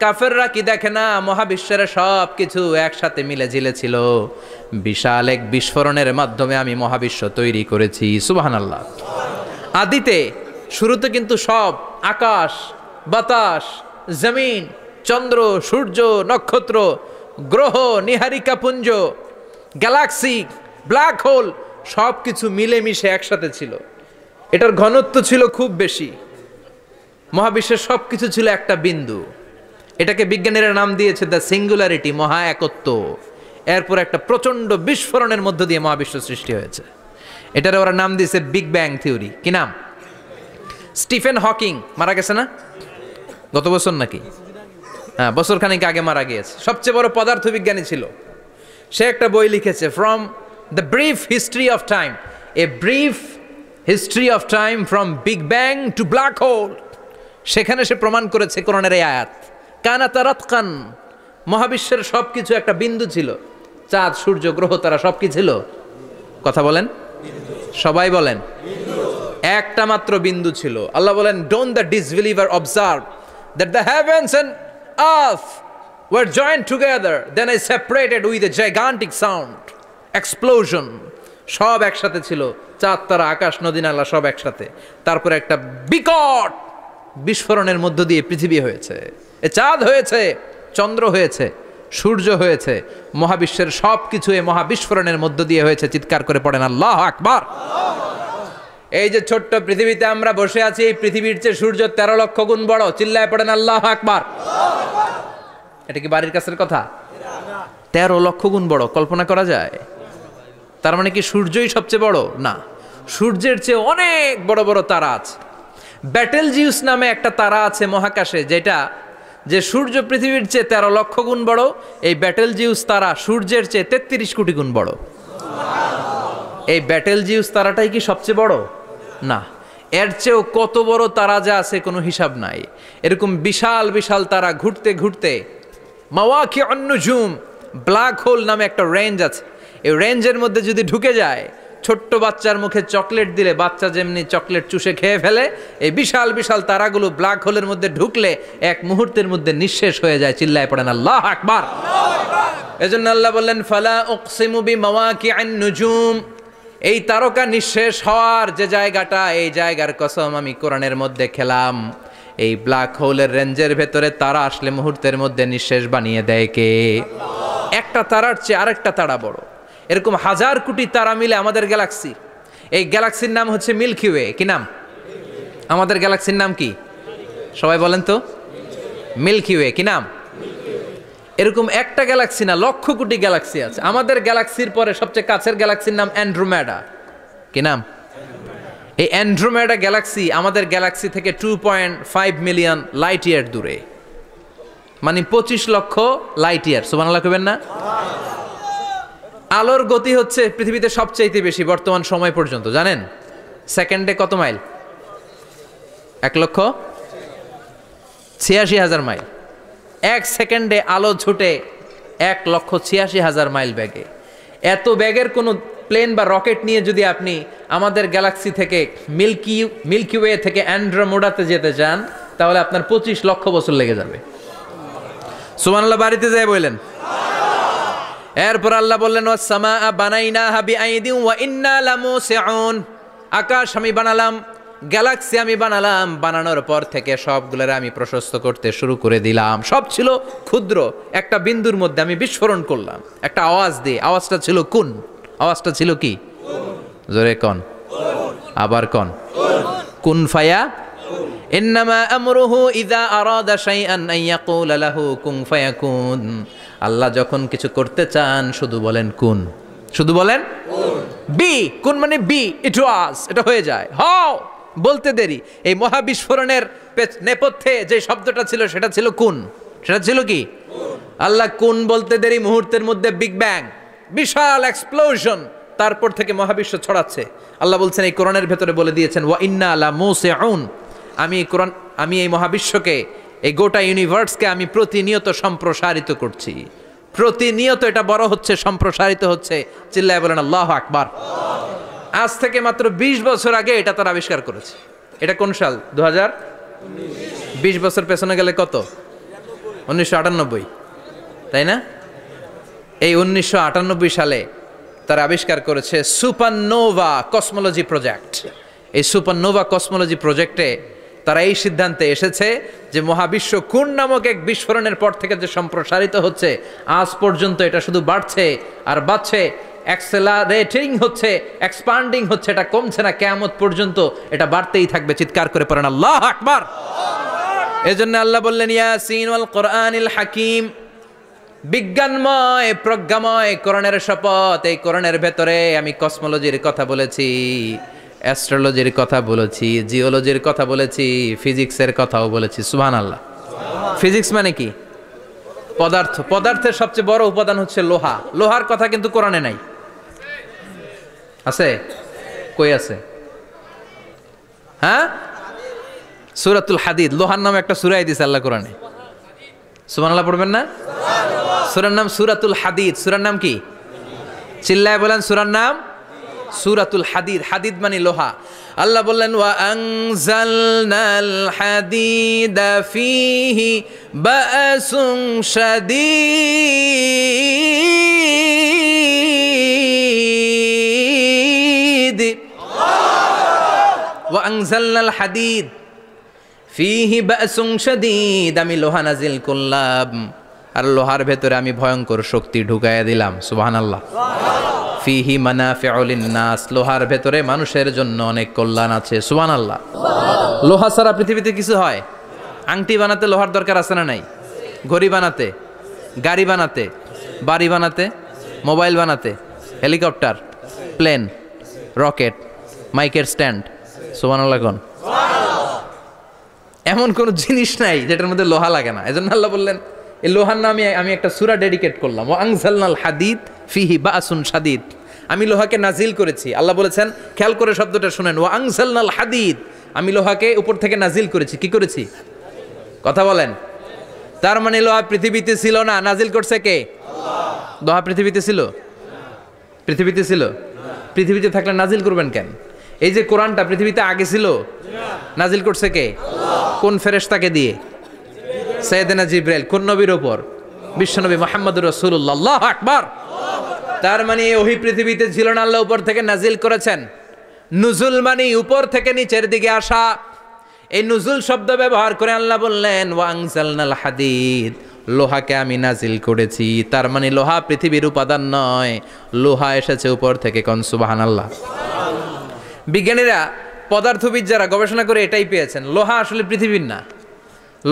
কাফেররা কি দেখে না মহাবিশ্বের সব কিছু একসাথে মিলে ঝিলে ছিল, বিশাল এক বিস্ফোরণের মাধ্যমে আমি মহাবিশ্ব তৈরি করেছি। সুবহানাল্লাহ। আদিতে শুরুতে কিন্তু সব আকাশ, বাতাস, জমিন, চন্দ্র, সূর্য, নক্ষত্র, গ্রহ, নীহারিকা পুঞ্জ, গ্যালাক্সি, ব্ল্যাক হোল সব কিছু মিলেমিশে একসাথে ছিল। এটার ঘনত্ব ছিল খুব বেশি। মহাবিশ্বের সব কিছু ছিল একটা বিন্দু। এটাকে বিজ্ঞানীরা নাম দিয়েছে দ্য সিঙ্গুলারিটি, মহা একত্ব। এরপর একটা প্রচণ্ড বিস্ফোরণের মধ্য দিয়ে মহাবিশ্ব সৃষ্টি হয়েছে। এটার ওরা নাম দিয়েছে বিগ ব্যাং থিওরি। কি নাম? স্টিফেন হকিং মারা গেছে না গত বছর নাকি? হ্যাঁ, বছর খানিক আগে মারা গিয়েছে। সবচেয়ে বড় পদার্থবিজ্ঞানী ছিল। সে একটা বই লিখেছে, from the brief history of time, a brief history of time from big bang two black hole. সেখানে সে প্রমাণ করেছে কোরআনের এই আয়াত, কানাতা রাতকান, মহাবিশ্বের সব কিছু একটা বিন্দু ছিল। চাঁদ, সূর্য, গ্রহ, তারা সব কি ছিল? কথা বলেন, সবাই বলেন। একটা মাত্র বিন্দু ছিল। আল্লাহ বলেন, don't the disbeliever observe that the heavens and earth were joint together, then I separated with a gigantic sound explosion. সব একসাথে ছিল, চাঁদ, তারা, আকাশ, নদী, নালা সব একসাথে। তারপরে একটা বিকট বিস্ফোরণের মধ্য দিয়ে পৃথিবী হয়েছে, এ চাঁদ হয়েছে, চন্দ্র হয়েছে, সূর্য হয়েছে, মহাবিশ্বের সব কিছু এই মহাবিস্ফোরণের মধ্য দিয়ে হয়েছে। চিৎকার করে পড়েন আল্লাহু আকবার। এই যে ছোট্ট পৃথিবীতে আমরা বসে আছি, এই পৃথিবীর চেয়ে সূর্য 13 লক্ষ গুণ বড়। চিল্লায় পড়েন আল্লাহু আকবার। এটা কি বাড়ির কাছের কথা? 13 লক্ষ গুণ বড়, কল্পনা করা যায়? তার মানে কি সূর্যই সবচেয়ে বড়? না, সূর্যের চেয়ে অনেক বড় বড় তারা আছে। ব্যাটেল জিউস নামে একটা তারা আছে মহাকাশে, যেটা যে সূর্য পৃথিবীর চেয়ে 13 লক্ষ গুণ বড়। এই ব্যাটেল জিউস তারা সূর্যের চেয়ে 33 কোটি গুণ বড়। এই ব্যাটেল জিউস তারাটাই কি সবচেয়ে বড়? না, এর চেয়েও কত বড় তারা যা আছে কোনো হিসাব নাই। এরকম বিশাল বিশাল তারা ঘুরতে ঘুরতে মাওয়াকিউন নুজুম, ব্ল্যাক হোল নামে একটা রেঞ্জ আছে। এই রেঞ্জের মধ্যে যদি ঢুকে যায়, ছোট্ট বাচ্চার মুখে চকলেট দিলে বাচ্চা যেমনি চকলেট চুষে খেয়ে ফেলে, এই বিশাল বিশাল তারাগুলো ব্ল্যাক হোলের মধ্যে ঢুকলে এক মুহূর্তের মধ্যে নিঃশেষ হয়ে যায়। চিল্লায় পড়েন আল্লাহু আকবার। এজন্য আল্লাহ বললেন, ফালা উকসিমু বিমাওয়াকিউন নুজুম, এই তারকা নিঃশেষ হওয়ার যে জায়গাটা, এই জায়গার কসম আমি কোরআনের মধ্যে খেলাম। এই ব্ল্যাক হোলের রেঞ্জের ভেতরে তারা আসলে মুহূর্তের মধ্যে নিঃশেষ বানিয়ে দেয় কে? একটা তারার চেয়ে আরেকটা তারা বড়। এরকম হাজার কোটি তারা মিলে আমাদের গ্যালাক্সি। এই গ্যালাক্সির নাম হচ্ছে মিল্কি ওয়ে। কি নাম? আমাদের গ্যালাক্সির নাম কি? সবাই বলেন তো। Milky way. কি নাম? এরকম একটা গ্যালাক্সি না, লক্ষ কোটি গ্যালাক্সি আছে। আমাদের গ্যালাক্সির পরে সবচেয়ে কাছের গ্যালাক্সির নাম অ্যান্ড্রোমেডা। কি নাম? এই অ্যান্ড্রোমেডা গ্যালাক্সি আমাদের গ্যালাক্সি থেকে 2.5 মিলিয়ন লাইট ইয়ার দূরে, মানে 25 লক্ষ লাইট ইয়ার। সুবহানাল্লাহ কইবেন না? আলোর গতি হচ্ছে পৃথিবীতে সবচাইতে বেশি বর্তমান সময় পর্যন্ত, জানেন? সেকেন্ডে কত মাইল? 1,86,000 মাইল। এক সেকেন্ডে আলো ছুটে 1,86,000 মাইল বেগে। এত বেগের কোনো প্লেন বা রকেট নিয়ে যদি আপনি আমাদের গ্যালাক্সি থেকে মিল্কি ওয়ে থেকে অ্যান্ড্রোমেডাতে যেতে চান, তাহলে আপনার 25 লক্ষ বছর লেগে যাবে। সুবহানাল্লাহ বাড়িতে যায় বললেন। এরপর আল্লাহ বললেন, ওয়াস সামাআ বানাইনাহা বিআইদিন ওয়া ইন্না লামুসিউন, আকাশ আমি বানালাম, গ্যালাক্সি আমি বানালাম। বানানোর পর থেকে সবগুলোর আমি প্রশস্ত করতে শুরু করে দিলাম। সব ছিল ক্ষুদ্র, একটা বিন্দুর মধ্যে আমি বিস্ফোরণ করলাম একটা আওয়াজ দিয়ে। আওয়াজটা ছিল কুন। আওয়াজটা ছিল কি? জোরে কন, আবার কন। কুন ফায়া ইন্নামা আমরুহু ইযা আরাদা শাইআন আন ইয়াকুলা লাহু কুন ফায়াকুন। আল্লাহ যখন কিছু করতে চান শুধু বলেন কুন, শুধু বলেন বি। কুন মানে বি, ইট ওয়াজ, এটা হয়ে যায়। হাও বলতে দেরি। এই মহাবিস্ফোরণের নেপথ্যে যে শব্দটা ছিল সেটা ছিল কুন। সেটা ছিল কি? আল্লাহ কুন বলতে দেরি, মুহূর্তের মধ্যে বিগ ব্যাং, বিশাল এক্সপ্লোশন। তারপর থেকে মহাবিশ্ব ছড়াচ্ছে। আল্লাহ বলছেন এই কোরআনের ভেতরে বলে দিয়েছেন, ওয়া ইন্না লামুসিউন, আমি এই মহাবিশ্বকে, এই গোটা ইউনিভার্সকে আমি প্রতিনিয়ত সম্প্রসারিত করছি। প্রতিনিয়ত এটা বড় হচ্ছে, সম্প্রসারিত হচ্ছে। চিল্লায় বলেন আল্লাহু আকবার। আজ থেকে মাত্র 20 বছর আগে এটা তারা আবিষ্কার করেছে। এটা কোন সাল? 2000। 20 বছর পেছনে গেলে কত? 1998, তাই না? এই 1998 সালে তারা আবিষ্কার করেছে সুপারনোভা কসমোলজি প্রজেক্ট। এই সুপারনোভা কসমোলজি প্রজেক্টে তারা এই সিদ্ধান্তে এসেছে যে মহাবিশ্ব কোন নামক এক বিস্ফোরণের পর থেকে যে সম্প্রসারিত হচ্ছে, আজ পর্যন্ত এটা শুধু বাড়ছে আর বাড়ছে, অ্যাক্সেলারেটিং হচ্ছে, এক্সপান্ডিং হচ্ছে, এটা কমছে না, কিয়ামত পর্যন্ত এটা বাড়তেই থাকবে। চিৎকার করে পড়েন আল্লাহু আকবার। এজন্য আল্লাহ বললেন ইয়াসিন ওয়াল কোরআনিল হাকিম, বিজ্ঞানময় প্রজ্ঞাময় কোরআনের শপথ। এই কোরআনের ভেতরে আমি কসমোলজির কথা বলেছি, অ্যাস্ট্রোলজির কথা বলেছি, জিওলজির কথা বলেছি, ফিজিক্সের কথাও বলেছি। সুবহানাল্লাহ। ফিজিক্স মানে কি? পদার্থ। পদার্থের সবচেয়ে বড় উপাদান হচ্ছে লোহা। লোহার কথা কিন্তু কোরআনে নাই। আছে? কই আছে? হ্যাঁ, সূরাতুল হাদিদ, লোহার নামে একটা সূরা দিয়েছে আল্লাহ কোরআনে। সুবহানাল্লাহ পড়বেন না? সূরার নাম সূরাতুল হাদিদ। সূরার নাম কি? চিল্লায় বলেন সূরার নাম সূরাতুল হাদিদ। হাদিদ মানে লোহা। আল্লাহ বললেন ওয়া আনজালনাল হাদিদা ফীহি বা'সুন শাদীদ। ওয়া আনজালনাল হাদিদ ফীহি বা'সুন শাদীদ, আমি লোহা নাজিল করলাম আর লোহার ভেতরে আমি ভয়ঙ্কর শক্তি ঢুকাইয়া দিলাম। সুবহানাল্লাহ। ফিহি মানাফিউ লিন-নাস, লোহার ভেতরে মানুষের জন্য অনেক কল্যাণ আছে। সুবহানাল্লাহ। লোহা ছাড়া পৃথিবীতে কিছু হয়? আংটি বানাতে লোহার দরকার আছে না নাই? ঘড়ি বানাতে, গাড়ি বানাতে, বাড়ি বানাতে, মোবাইল বানাতে, হেলিকপ্টার, প্লেন, রকেট, মাইকের স্ট্যান্ড। সুবহানাল্লাহ কোন? এমন কোন জিনিস নাই যেটার মধ্যে লোহা লাগে না। এজন্য আল্লাহ বললেন এই লোহার নামে আমি একটা সূরা ডেডিকেট করলাম, ওয়া আনজালনাল হাদিদ ফিহি বা'সুন শাদীদ, আমি লোহাকে নাজিল করেছি। আল্লাহ বলেছেন, খেয়াল করে শব্দটা শুনেন, ওয়া আনজালনাল হাদিদ, আমি লোহাকে উপর থেকে নাজিল করেছি। কি করেছি? কথা বলেন। তার মানে লোহা পৃথিবীতে ছিল না, নাজিল করছে কে? আল্লাহ। লোহা পৃথিবীতে ছিল? পৃথিবীতে ছিল? পৃথিবীতে থাকলে নাজিল করবেন কেন? এই যে কোরআনটা পৃথিবীতে আগে ছিল, নাজিল করছে কে? আল্লাহ। কোন ফেরেশতাকে দিয়ে? সাইয়েদনা জিবরাইল। কোন নবীর উপর? বিশ্বনবী মুহাম্মদুর রাসূলুল্লাহ। আল্লাহু আকবার। তার মানে ওহি পৃথিবীতে ছিল না, আল্লাহ উপর থেকে নাজিল করেছেন। নুজুল মানে উপর থেকে নিচের দিকে আসা। এই নুজুল শব্দ ব্যবহার করে আল্লাহ বললেন ওয়া আনজালনাল হাদিদ, লোহাকে আমি নাজিল করেছি। তার মানে লোহা পৃথিবীর উপাদান নয়, লোহা এসেছে উপর থেকে। কোন সুবহানাল্লাহ। বিজ্ঞানীরা, পদার্থবিদ যারা গবেষণা করে এটাই পেয়েছেন, লোহা আসলে পৃথিবীর না।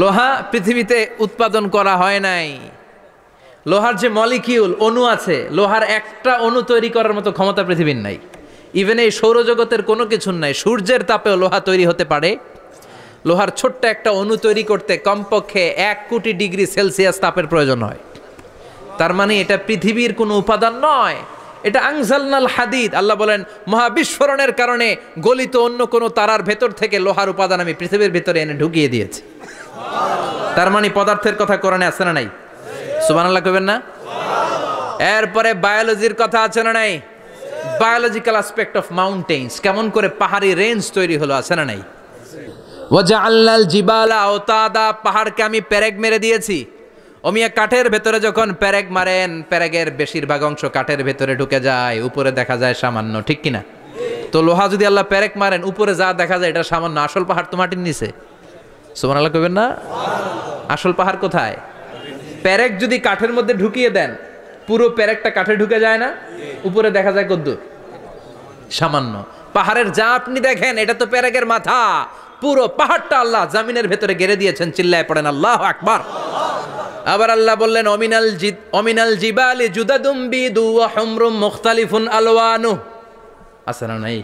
লোহা পৃথিবীতে উৎপাদন করা হয় নাই। লোহার যে মলিকিউল, অণু আছে, লোহার একটা অণু তৈরি করার মতো ক্ষমতা পৃথিবীর নাই। ইভেন এই সৌরজগতের কোনো কিছুর নাই। সূর্যের তাপেও লোহা তৈরি হতে পারে। লোহার ছোট্ট একটা অণু তৈরি করতে কমপক্ষে 1 কোটি ডিগ্রি সেলসিয়াস তাপের প্রয়োজন হয়। তার মানে এটা পৃথিবীর কোনো উপাদান নয়, এটা আনজালনাল হাদিদ। আল্লাহ বলেন মহাবিস্ফোরণের কারণে গলিত অন্য কোনো তারার ভেতর থেকে লোহার উপাদান আমি পৃথিবীর ভিতরে এনে ঢুকিয়ে দিয়েছি। তার মানে পদার্থের কথা কোরআনে আছে না নাই? সুবহানাল্লাহ কইবেন না? এরপরে বায়োলজির কথা আছে না নাই? বায়োলজিক্যাল অ্যাসপেক্ট অফ মাউন্টেন্স, কেমন করে পাহাড়ি রেঞ্জ তৈরি হলো, আছে না নাই? ওয়াজআলনাল জিবালা আওতাদা, পাহাড়কে আমি পেরেক মেরে দিয়েছি। ওমিয়া কাঠের ভেতরে যখন পেরেক মারেন, পেরেকের বেশিরভাগ অংশ কাঠের ভেতরে ঢুকে যায়, উপরে দেখা যায় সামান্য, ঠিক কিনা? তো লোহা যদি আল্লাহ পেরেক মারেন, উপরে যা দেখা যায় এটা সামান্য, আসল পাহাড় তো মাটির নিচে। সুবহানাল্লাহ কইবেন না? আসল পাহাড় কোথায়? পেরেক যদি কাঠের মধ্যে ঢুকিয়ে দেন, পুরো পেরেকটা কাঠে ঢুকে যায় না, উপরে দেখা যায় কদ্দূর? সামান্য। পাহাড়ের যা আপনি দেখেন এটা তো পেরেকের মাথা, পুরো পাহাড়টা আল্লাহ জামিনের ভেতরে গেড়ে দিয়েছেন। চিল্লায় পড়েন আল্লাহু আকবার। আবার আল্লাহ বললেন অমিনাল জিবালি জুদাদুম বিদু ওয়া হুমরুম মুখতালিফুন আলওয়ানু, আছে না নাই?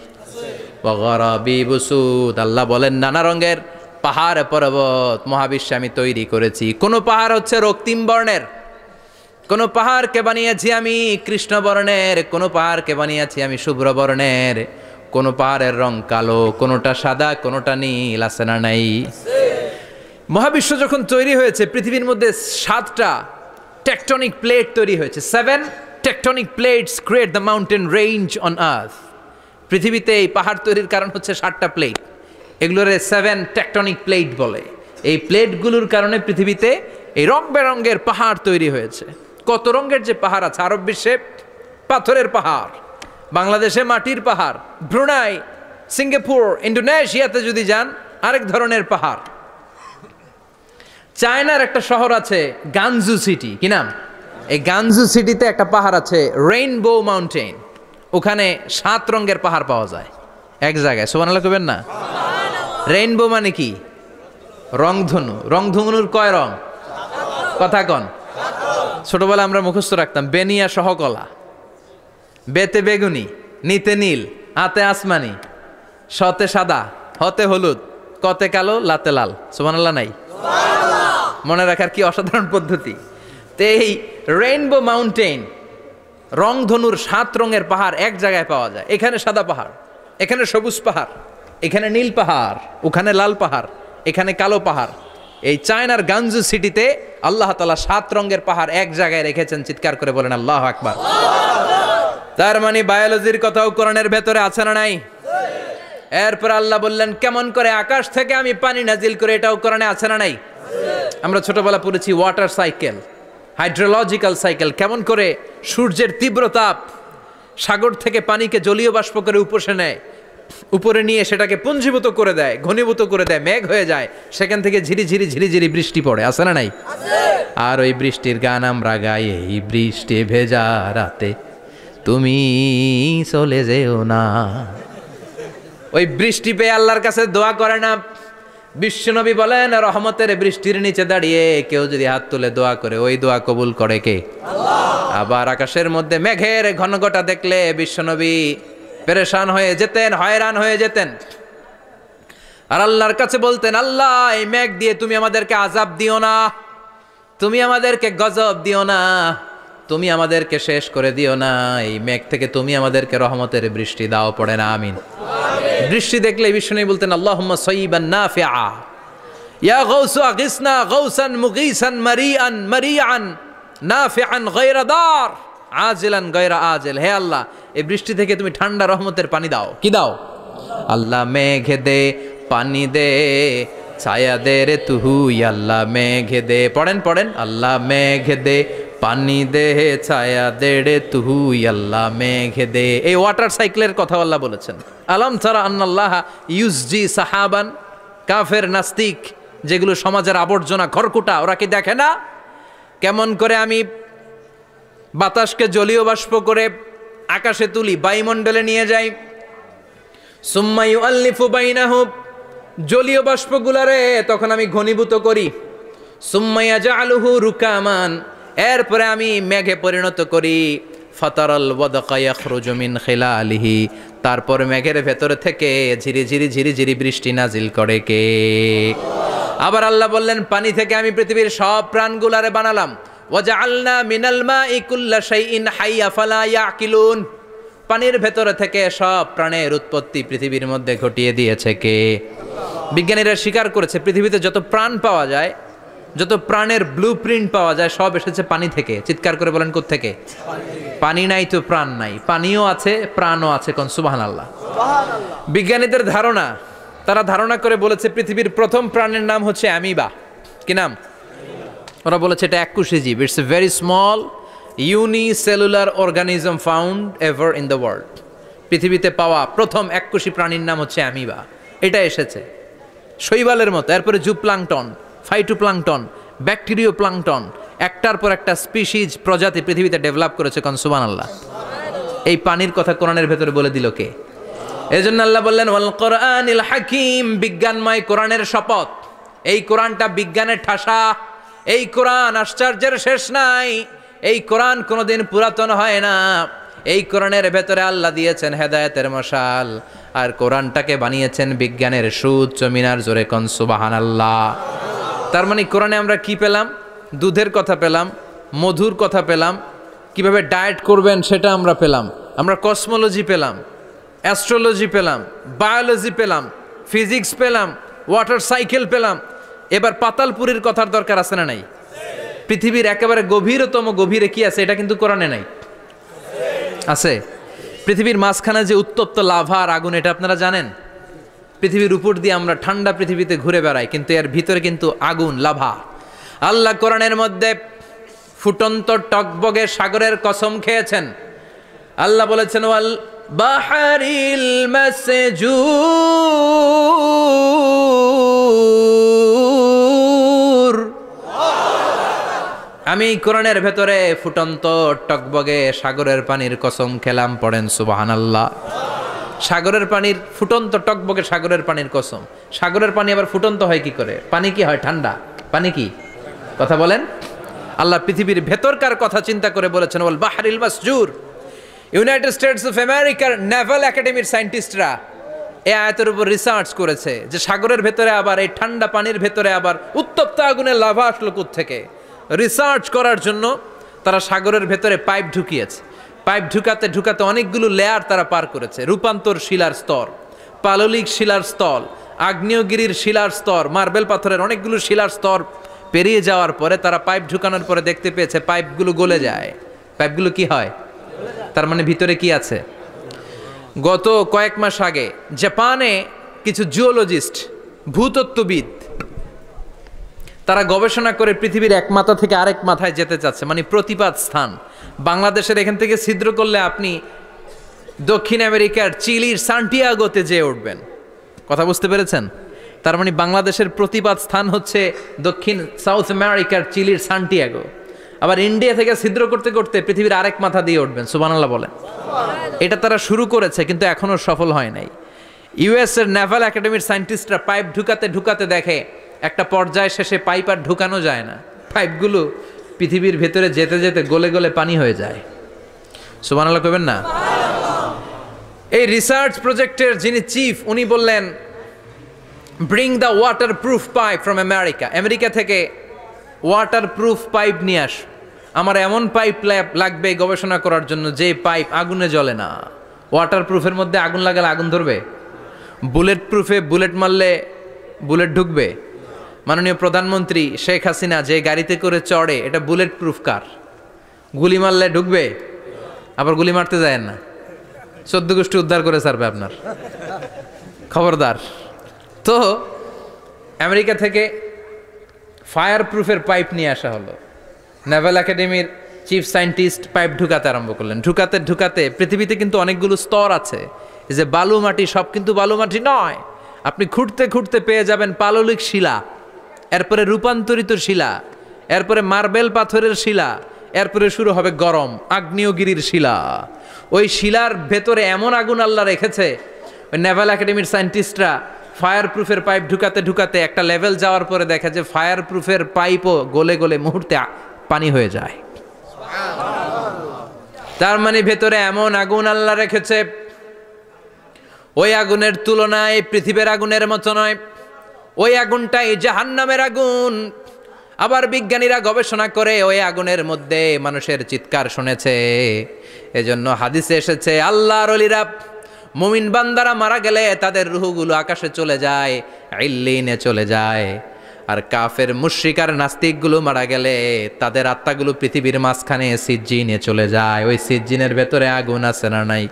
ওয়া গারাবিবু সুদ, আল্লাহ বলেন নানা রঙের পাহাড় পর্বত মহাবিশ্বে আমি তৈরি করেছি। কোন পাহাড় হচ্ছে রক্তিম বর্ণের, কোন পাহাড়কে বানিয়েছি আমি কৃষ্ণ বর্ণের, কোন পাহাড়কে বানিয়েছি আমি শুভ্র বর্ণের, কোন পাহাড়ের রং কালো, কোনটা সাদা, কোনটা নীল, আছে না নাই? মহাবিশ্ব যখন তৈরি হয়েছে, পৃথিবীর মধ্যে 7টা টেকটনিক প্লেট তৈরি হয়েছে। 7 tectonic plates create the mountain range on earth. পৃথিবীতে এই পাহাড় তৈরির কারণ হচ্ছে 7টা প্লেট, এগুলোর 7 টেকটনিক প্লেট বলে। এই প্লেটগুলোর কারণে পৃথিবীতে এই রং বেরঙ্গের পাহাড় তৈরি হয়েছে। কত রঙের যে পাহাড় আছে, আরব বিশ্বে পাথরের পাহাড়, বাংলাদেশে মাটির পাহাড়, ব্রুনাই, সিঙ্গাপুর, ইন্দোনেশিয়াতে যদি যান আরেক ধরনের পাহাড়। চায়নার একটা শহর আছে গানজু সিটি, কি নাম? এই গানজু সিটিতে একটা পাহাড় আছে রেইনবো মাউন্টেন, ওখানে 7 রঙের পাহাড় পাওয়া যায় এক জায়গায়। সুবহানাল্লাহ কইবেন না? রেইনবো মানে কি? রংধনু। রংধনুর কয় রং? কথা কন। ছোটবেলা আমরা মুখস্থ রাখতাম বেনিয়া সহকলা, বেতে বেগুনি, নিতে নীল, আতে আসমানি, শতে সাদা, হতে হলুদ, কতে কালো, লাতে লাল। সুবহানাল্লাহ নাই? মনে রাখার কি অসাধারণ পদ্ধতি। তো এই রেইনবো মাউন্টেন, রংধনুর 7 রঙের পাহাড় এক জায়গায় পাওয়া যায়। এখানে সাদা পাহাড়, এখানে সবুজ পাহাড়, এখানে নীল পাহাড়, ওখানে লাল পাহাড়, এখানে কালো পাহাড়। এই চায়নার গানজু সিটিতে আল্লাহ তাআলা 7 রঙের পাহাড় এক জায়গায় রেখেছেন। চিৎকার করে বলেন আল্লাহু আকবার। তার মানে বায়োলজির কথাও কোরআনের ভেতরে আছে না নাই? এরপর আল্লাহ বললেন কেমন করে আকাশ থেকে আমি পানি নাজিল করে, এটাও কোরআনে আছে না নাই? আমরা ছোটবেলা পড়েছি ওয়াটার সাইকেল, হাইড্রোলজিক্যাল সাইকেল, কেমন করে সূর্যের তীব্র তাপ সাগর থেকে পানিকে জলীয় বাষ্প করে উপসে নেয়, উপরে নিয়ে সেটাকে পুঞ্জীভূত করে দেয়, ঘনীভূত করে দেয়, মেঘ হয়ে যায়, সেখান থেকে ঝিরিঝিরি ঝিরিঝিরি বৃষ্টি পড়ে, আছে না নাই? আর ওই বৃষ্টির গান আমরা গাই, এই বৃষ্টি ভেজা রাতে তুমি চলে যেও না। ওই বৃষ্টি পেয়ে আল্লাহর কাছে দোয়া করে না? বিশ্বনবী বলেন রহমতের বৃষ্টির নিচে দাঁড়িয়ে কেউ যদি হাত তুলে দোয়া করে, ওই দোয়া কবুল করে কে? আল্লাহ। আবার আকাশের মধ্যে মেঘের ঘনঘটা দেখলে বিশ্বনবী পেরেশান হয়ে যেতেন, হয়রান হয়ে যেতেন, আর আল্লাহর কাছে বলতেন আল্লাহ এই মেঘ দিয়ে তুমি আমাদেরকে আযাব দিও না, তুমি আমাদেরকে গজব দিও না, তুমি আমাদেরকে শেষ করে দিও না, এই মেঘ থেকে তুমি আমাদেরকে রহমতের বৃষ্টি দাও। পড়ে না আমিন। বৃষ্টি দেখলে বিষ্ণু বলতেন আল্লাহুম্মা সাইয়িবান নাফিআ, ইয়া গাউসু আগিসনা গাউসান মুগীসান মারিআন মারিআন নাফিআন গায়রা দার আজিলান গায়রা আজিল। হে আল্লাহ এই বৃষ্টি থেকে তুমি ঠান্ডা রহমতের পানি দাও। কি দাও? আল্লাহ মেঘে দে পানি দে, ছায়া দে রে তুহু, আল্লাহ মেঘে দে। পড়েন পড়েন, আল্লাহ মেঘে দে পানি দে, ছায়া দে রে তুহু, আল্লাহ মেঘে দে। এই ওয়াটার সাইকেলের কথা আল্লাহ বলেছেন। আলম তারা আন্নাল্লাহ ইউসজি সাহাবান, কাফের নাস্তিক যেগুলো সমাজের আবর্জনা খড়কুটা, ওরা কি দেখে না কেমন করে আমি বাতাসকে জলীয় বাষ্প করে আকাশে তুলি, বায়ুমণ্ডলে নিয়ে যাই, সুম্মা ইউআল্লিফু বাইনাহুম, জলীয় বাষ্পগুলারে তখন আমি ঘনীভূত করি, সুম্মা ইয়াজআলুহু রুকামান, এরপরে আমি মেঘে পরিণত করি, ফাতারাল ওয়াদকা ইয়াখরুজু মিন খিলালিহি, তারপর মেঘের ভেতরে থেকে ঝিরিঝিরি ঝিরিঝিরি বৃষ্টি নাজিল করে কে? আবার আল্লাহ বললেন পানি থেকে আমি পৃথিবীর সব প্রাণগুলারে বানালাম, ওয়াজআলনা মিনাল মাই কুল্লা শাইইন হাইয়া ফালা ইয়াকিলুন, পানির ভেতরে থেকে সব প্রাণের উৎপত্তি পৃথিবীর মধ্যে ঘটিয়ে দিয়েছে কে? বিজ্ঞানীরা স্বীকার করেছে পৃথিবীতে যত প্রাণ পাওয়া যায়, যত প্রাণের ব্লুপ্রিন্ট পাওয়া যায় সব এসেছে পানি থেকে। চিৎকার করে বলেন কোত্থেকে? পানি নাই তো প্রাণ নাই, পানিও আছে প্রাণও আছে। কোন সুবহানাল্লাহ। বিজ্ঞানীদের ধারণা, তারা ধারণা করে বলেছে পৃথিবীর প্রথম প্রাণের নাম হচ্ছে অ্যামিবা। কি নাম? ওরা বলেছে এটা এককোষী জীব, it's a very small unicellular organism found ever in the world. পৃথিবীতে পাওয়া প্রথম এককোষী প্রাণীর নাম হচ্ছে অ্যামিবা। এটা এসেছে শৈবালের মতো, এরপরে জুপ্লাংটন, ফাইটোপ্লাংটন, ব্যাকটেরিও প্লাংটন, একটার পর একটা স্পিসিজ প্রজাতি পৃথিবীতে ডেভেলপ করেছে। কোন সুবহানাল্লাহ। এই পানির কথা কোরআনের ভেতরে বলে দিল কে? এজন্য আল্লাহ বললেন ওয়াল কোরআনিল হাকিম, বিজ্ঞানময় কোরআনের শপথ। এই কোরআনটা বিজ্ঞানের ঠাসা, এই কোরআন আশ্চর্যের শেষ নাই, এই কোরআন কোনোদিন পুরাতন হয় না। এই কোরআনের ভেতরে আল্লাহ দিয়েছেন হেদায়েতের মশাল, আর কোরআনটাকে বানিয়েছেন বিজ্ঞানের সুউচ্চ মিনার। জোরে কোন সুবহানাল্লাহ। তার মানে কোরআনে আমরা কি পেলাম? দুধের কথা পেলাম, মধুর কথা পেলাম, কিভাবে ডায়েট করবেন সেটা আমরা পেলাম, আমরা কসমোলজি পেলাম, অ্যাস্ট্রোলজি পেলাম, বায়োলজি পেলাম, ফিজিক্স পেলাম, ওয়াটার সাইকেল পেলাম। এবার পাতালপুরীর কথার দরকার আছে না নাই? পৃথিবীর একেবারে গভীরতম গভীরে কি আছে এটা কিন্তু কোরআনে নাই, আছে। পৃথিবীর মাঝখানে যে উত্তপ্ত লাভা আর আগুন, এটা আপনারা জানেন? পৃথিবীর উপর দিয়ে আমরা ঠান্ডা পৃথিবীতে ঘুরে বেড়াই, কিন্তু এর ভিতরে কিন্তু আগুন, লাভা। আল্লাহ কোরআনের মধ্যে ফুটন্ত টকবগে সাগরের কসম খেয়েছেন। আল্লাহ বলেছেন ওয়াল বাহরিল মাসজুর, আমি কোরআনের ভেতরে ফুটন্ত টকবগে সাগরের পানির কসম খেলাম। পড়েন সুবহানাল্লাহ। সাগরের পানির ফুটন্ত টকবগে সাগরের পানির কসম। সাগরের পানি আবার ফুটন্ত হয় কি করে? পানি কি হয়? ঠান্ডা। পানি কি? কথা বলেন। আল্লাহ পৃথিবীর ভেতরকার কথা চিন্তা করে বলেছেন ওয়াল বাহরিল মাসজুর। ইউনাইটেড স্টেটস অফ আমেরিকার নেভাল একাডেমির সায়েন্টিস্টরা এই আয়াতের উপর রিসার্চ করেছে যে সাগরের ভেতরে আবার এই ঠান্ডা পানির ভেতরে আবার উত্তপ্ত আগুনের লাভা আসলো কোত্থেকে। রিসার্চ করার জন্য তারা সাগরের ভেতরে পাইপ ঢুকিয়েছে। পাইপ ঢুকাতে ঢুকাতে অনেকগুলো লেয়ার তারা পার করেছে। রূপান্তর শিলার স্তর, পাললিক শিলার স্তর, আগ্নেয়গিরির শিলার স্তর, মার্বেল পাথরের অনেকগুলো শিলার স্তর পেরিয়ে যাওয়ার পরে তারা পাইপ ঢুকানোর পরে দেখতে পেয়েছে পাইপগুলো গলে যায়। পাইপগুলো কি হয়? তার মানে ভিতরে কি আছে? গত কয়েক মাস আগে জাপানে কিছু জিওলজিস্ট, ভূতত্ত্ববিদ, তারা গবেষণা করে পৃথিবীর এক মাথা থেকে আরেক মাথায় যেতে চাচ্ছে, মানে প্রতিপাদ স্থান। বাংলাদেশের এখান থেকে ছিদ্র করলে আপনি দক্ষিণ আমেরিকার চিলির সান্টিয়াগোতে যেয়ে উঠবেন। কথা বুঝতে পেরেছেন? তার মানে বাংলাদেশের প্রতিপাদ স্থান হচ্ছে দক্ষিণ সাউথ আমেরিকার চিলির সান্টিয়াগো। আবার ইন্ডিয়া থেকে ছিদ্র করতে করতে পৃথিবীর আরেক মাথা দিয়ে উঠবেন। সুবহানাল্লাহ বলেন। এটা তারা শুরু করেছে কিন্তু এখনো সফল হয় নাই। ইউএস এর নেভাল একাডেমির সায়েন্টিস্টরা পাইপ ঢুকাতে ঢুকাতে দেখে একটা পর্যায় শেষে পাইপ আর ঢুকানো যায় না। পাইপগুলো পৃথিবীর ভেতরে যেতে যেতে গলে গলে পানি হয়ে যায়। সুবহানাল্লাহ কইবেন না? এই রিসার্চ প্রজেক্টের যিনি চিফ, উনি বললেন bring the water proof pipe from America. America থেকে ওয়াটার প্রুফ পাইপ নিয়ে আস। আমার এমন পাইপ লাগবে গবেষণা করার জন্য যে পাইপ আগুনে জ্বলে না। ওয়াটার প্রুফের মধ্যে আগুন লাগালে আগুন ধরবে? বুলেট প্রুফে বুলেট মারলে বুলেট ঢুকবে? মাননীয় প্রধানমন্ত্রী শেখ হাসিনা যে গাড়িতে করে চড়ে, এটা বুলেট প্রুফ কার? গুলি মারলে ঢুকবে? আবার গুলি মারতে যায় না, 14 গোষ্ঠী উদ্ধার করে ছাড়বে আপনার, খবরদার। তো আমেরিকা থেকে ফায়ার প্রুফের পাইপ নিয়ে আসা হলো। নেভাল একাডেমির চিফ সায়েন্টিস্ট পাইপ ঢুকাতে আরম্ভ করলেন। ঢুকাতে ঢুকাতে পৃথিবীতে কিন্তু অনেকগুলো স্তর আছে। এই যে বালু মাটি, সব কিন্তু বালু মাটি নয়। আপনি খুঁড়তে খুঁড়তে পেয়ে যাবেন পাললিক শিলা, এরপরে রূপান্তরিত শিলা, এরপরে মার্বেল পাথরের শিলা, এরপরে শুরু হবে গরম আগ্নেয়গিরির শিলা। ওই শিলার ভেতরে এমন আগুন আল্লাহ রেখেছে, ওই নেভাল একাডেমির সায়েন্টিস্টরা ফায়ার প্রুফের পাইপ ঢুকাতে ঢুকাতে একটা লেভেল যাওয়ার পরে দেখে যে ফায়ার প্রুফের পাইপও গলে গলে মুহূর্তে পানি হয়ে যায়। তার মানে ভেতরে এমন আগুন আল্লাহ রেখেছে, ওই আগুনের তুলনায় পৃথিবীর আগুনের মতো নয়। ওই আগুনটাই জাহান্নামের আগুন। আবার বিজ্ঞানীরা গবেষণা করে ওই আগুনের মধ্যে মানুষের চিৎকার শুনেছে। এজন্য হাদিসে এসেছে আল্লাহর ওলিরা, মুমিন বান্দারা মারা গেলে তাদের রূহগুলো আকাশে চলে যায়, ইল্লিনে চলে যায়। আর কাফের মুশরিক আর নাস্তিকগুলো মারা গেলে তাদের আত্মাগুলো পৃথিবীর মাঝখানে সিজ্জিনে চলে যায়। ওই সিজ্জিনের ভেতরে আগুন আছে না নাই?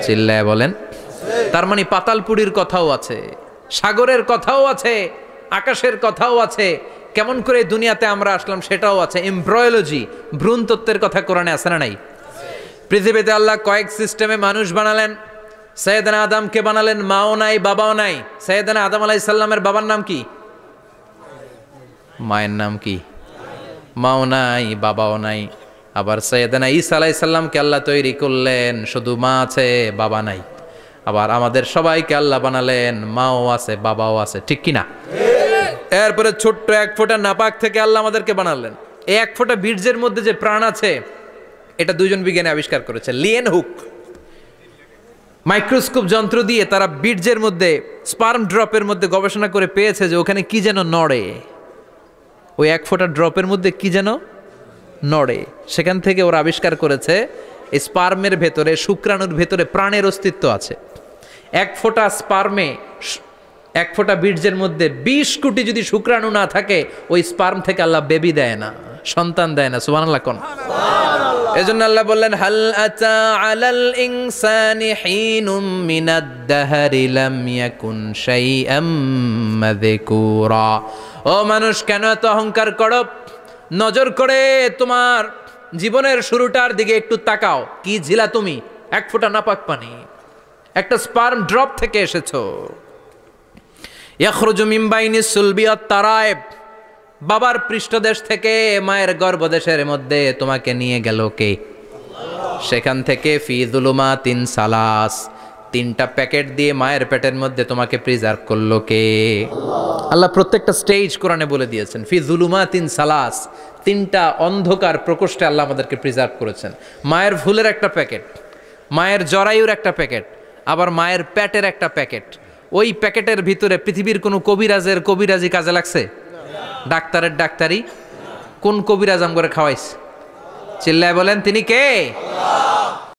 চিল্লায় বলেন। তার মানে পাতালপুরীর কথাও আছে, সাগরের কথাও আছে, আকাশের কথাও আছে। কেমন করে দুনিয়াতে আমরা আসলাম সেটাও আছে। এমব্রয়োলজি, ভ্রূণ তত্ত্বের কথা কোরআনে আছে না নাই? পৃথিবীতে আল্লাহ কয়েক সিস্টেমে মানুষ বানালেন। সৈয়দনা আদমকে বানালেন, মাও নাই বাবাও নাই। সৈয়দনা আদম আলাইহিস সালামের বাবার নাম কি? মায়ের নাম কি? মাও নাই বাবাও নাই। আবার সৈয়দনা ঈসা আলাইহিস সালামকে আল্লাহ তৈরি করলেন, শুধু মা আছে বাবা নাই। আবার আমাদের সবাইকে আল্লাহ বানালেন, মাও আছে বাবাও আছে, ঠিক কিনা? এরপরে ছোট্ট 1 ফোঁটা নাপাক থেকে আল্লাহ আমাদেরকে বানালেন। এই 1 ফোঁটা বীর্যের মধ্যে যে প্রাণ আছে, এটা 2জন বিজ্ঞানী আবিষ্কার করেছে। লিয়েন হুক মাইক্রোস্কোপ যন্ত্র দিয়ে তারা বীর্যের মধ্যে, স্পার্ম ড্রপের মধ্যে গবেষণা করে পেয়েছে যে ওখানে কি যেন নড়ে। ওই 1 ফোঁটা ড্রপের মধ্যে কি যেন নড়ে। সেখান থেকে ওরা আবিষ্কার করেছে এই স্পার্মের ভেতরে, শুক্রাণুর ভেতরে প্রাণের অস্তিত্ব আছে। 1 ফোঁটা স্পার্মে, 1 ফোঁটা বীর্যের মধ্যে 20 কোটি যদি শুক্রাণু না থাকে, ওই স্পার্ম থেকে আল্লাহ বেবি দেয় না, সন্তান দেয় না। সুবহানাল্লাহ কোন? এজন্য আল্লাহ বললেন হাল আতা আলাল ইনসানি হিনুম মিনাদ দাহরি লাম ইয়াকুন শাইআম মাযকুরা। ও মানুষ, কেন এত অহংকার করো? নজর করে তোমার জীবনের শুরুটার দিকে একটু তাকাও। কি ছিলা তুমি? এক ফোঁটা নাপাক পানি, একটা স্পার্ম ড্রপ থেকে এসেছো। ইয়াখরুজু মিন বাইনিস সুলবি ওয়াত তারায়েব, বাবার পৃষ্ঠদেশ থেকে মায়ের গর্ভদেশের মধ্যে তোমাকে নিয়ে গেল কে? সেখান থেকে ফি যুলুমাতিন সালাস, তিনটা প্যাকেট দিয়ে মায়ের পেটের মধ্যে তোমাকে প্রিজার্ভ করলো কে? আল্লাহ প্রত্যেকটা স্টেজ কোরআনে বলে দিয়েছেন। ফি যুলুমাতিন সালাস, তিনটা অন্ধকার প্রকোষ্ঠে আল্লাহ আমাদেরকে প্রিজার্ভ করেছেন। মায়ের ভুলের একটা প্যাকেট, মায়ের জরায়ুর একটা প্যাকেট, আবার মায়ের পেটের একটা প্যাকেট। ওই প্যাকেটের ভিতরে পৃথিবীর কোনো কবিরাজের কবিরাজি কাজে লাগছে? ডাক্তারের ডাক্তারি? কোন কবিরাজ আম করে খাওয়াইছে? চিল্লায় বলেন তিনি কে?